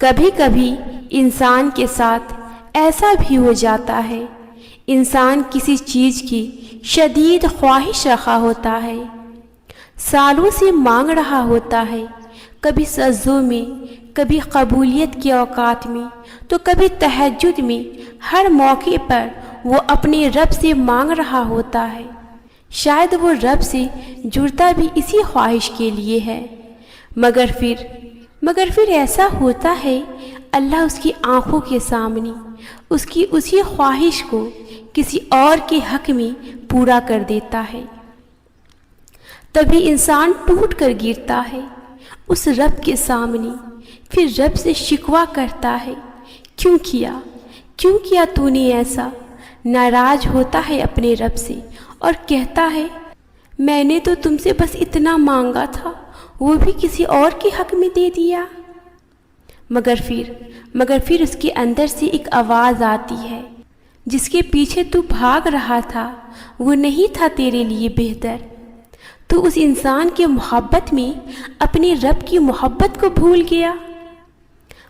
کبھی کبھی انسان کے ساتھ ایسا بھی ہو جاتا ہے، انسان کسی چیز کی شدید خواہش رکھا ہوتا ہے، سالوں سے مانگ رہا ہوتا ہے، کبھی سجدوں میں، کبھی قبولیت کے اوقات میں، تو کبھی تہجد میں، ہر موقع پر وہ اپنے رب سے مانگ رہا ہوتا ہے۔ شاید وہ رب سے جڑتا بھی اسی خواہش کے لیے ہے، مگر پھر ایسا ہوتا ہے اللہ اس کی آنکھوں کے سامنے اس کی اسی خواہش کو کسی اور کے حق میں پورا کر دیتا ہے۔ تبھی انسان ٹوٹ کر گرتا ہے اس رب کے سامنے، پھر رب سے شکوہ کرتا ہے، کیوں کیا تو نے ایسا؟ ناراض ہوتا ہے اپنے رب سے اور کہتا ہے میں نے تو تم سے بس اتنا مانگا تھا، وہ بھی کسی اور کے حق میں دے دیا۔ مگر پھر اس کے اندر سے ایک آواز آتی ہے، جس کے پیچھے تو بھاگ رہا تھا وہ نہیں تھا تیرے لیے بہتر۔ تو اس انسان کے محبت میں اپنے رب کی محبت کو بھول گیا۔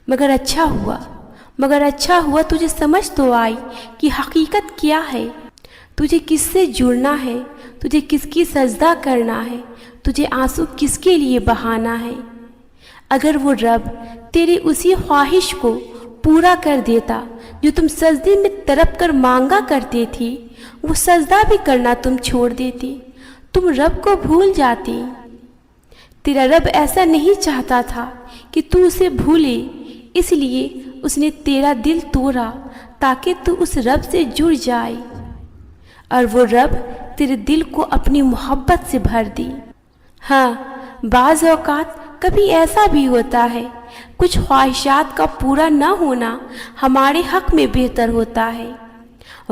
مگر اچھا ہوا تجھے سمجھ تو آئی کہ حقیقت کیا ہے، تجھے کس سے جڑنا ہے، تجھے کس کی سجدہ کرنا ہے، تجھے آنسو کس کے لیے بہانا ہے۔ اگر وہ رب تیری اسی خواہش کو پورا کر دیتا جو تم سجدے میں تڑپ کر مانگا کرتے تھی، وہ سجدہ بھی کرنا تم چھوڑ دیتی، تم رب کو بھول جاتی۔ تیرا رب ایسا نہیں چاہتا تھا کہ تو اسے بھولے، اس لیے اس نے تیرا دل توڑا تاکہ تو اس رب سے جڑ جائے، اور وہ رب تیرے دل کو اپنی محبت سے بھر دی۔ ہاں، بعض اوقات کبھی ایسا بھی ہوتا ہے، کچھ خواہشات کا پورا نہ ہونا ہمارے حق میں بہتر ہوتا ہے۔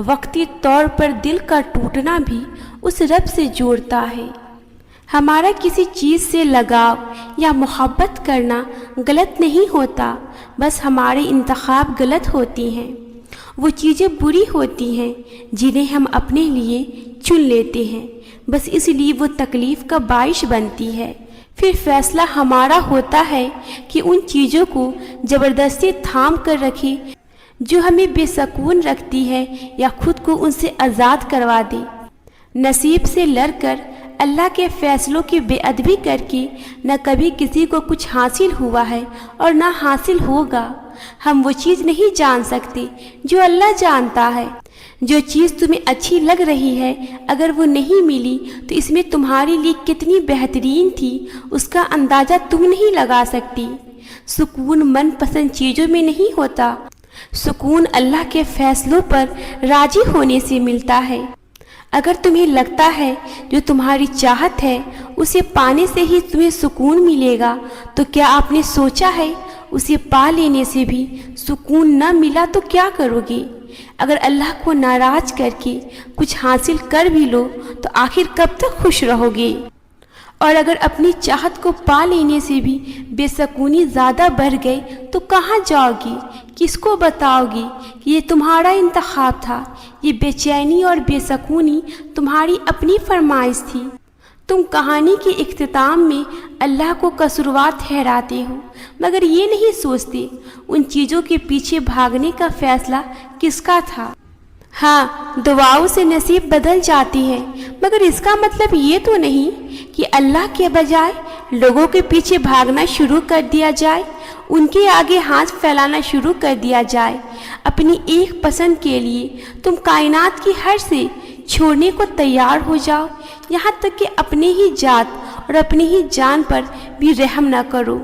وقتی طور پر دل کا ٹوٹنا بھی اس رب سے جوڑتا ہے۔ ہمارا کسی چیز سے لگاؤ یا محبت کرنا غلط نہیں ہوتا، بس ہمارے انتخاب غلط ہوتی ہیں، وہ چیزیں بری ہوتی ہیں جنہیں ہم اپنے لیے چن لیتے ہیں، بس اس لیے وہ تکلیف کا باعث بنتی ہے۔ پھر فیصلہ ہمارا ہوتا ہے کہ ان چیزوں کو زبردستی تھام کر رکھیں جو ہمیں بے سکون رکھتی ہے، یا خود کو ان سے آزاد کروا دے۔ نصیب سے لڑ کر، اللہ کے فیصلوں کی بے ادبی کر کے نہ کبھی کسی کو کچھ حاصل ہوا ہے اور نہ حاصل ہوگا۔ ہم وہ چیز نہیں جان سکتے جو اللہ جانتا ہے۔ جو چیز تمہیں اچھی لگ رہی ہے، اگر وہ نہیں ملی تو اس میں تمہارے لیے کتنی بہترین تھی اس کا اندازہ تم نہیں لگا سکتی۔ سکون من پسند چیزوں میں نہیں ہوتا، سکون اللہ کے فیصلوں پر راضی ہونے سے ملتا ہے۔ اگر تمہیں لگتا ہے جو تمہاری چاہت ہے اسے پانے سے ہی تمہیں سکون ملے گا، تو کیا آپ نے سوچا ہے اسے پا لینے سے بھی سکون نہ ملا تو کیا کرو گے؟ اگر اللہ کو ناراض کر کے کچھ حاصل کر بھی لو تو آخر کب تک خوش رہو گے؟ اور اگر اپنی چاہت کو پا لینے سے بھی بے سکونی زیادہ بڑھ گئی تو کہاں جاؤ گی؟ کس کو بتاؤ گی کہ یہ تمہارا انتخاب تھا؟ یہ بے چینی اور بے سکونی تمہاری اپنی فرمائش تھی۔ تم کہانی کے اختتام میں اللہ کو قصوروار ٹھہراتے ہو، مگر یہ نہیں سوچتے ان چیزوں کے پیچھے بھاگنے کا فیصلہ کس کا تھا۔ ہاں، دعاؤں سے نصیب بدل جاتی ہے، مگر اس کا مطلب یہ تو نہیں کہ اللہ کے بجائے لوگوں کے پیچھے بھاگنا شروع کر دیا جائے، ان کے آگے ہاتھ پھیلانا شروع کر دیا جائے۔ اپنی ایک پسند کے لیے تم کائنات کی ہر سے چھوڑنے کو تیار ہو جاؤ، یہاں تک کہ اپنے ہی ذات اور اپنی ہی جان پر بھی رحم نہ کرو۔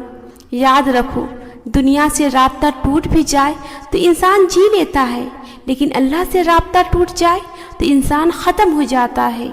یاد رکھو، دنیا سے رابطہ ٹوٹ بھی جائے تو انسان جی لیتا ہے، لیکن اللہ سے رابطہ ٹوٹ جائے تو انسان ختم ہو جاتا ہے۔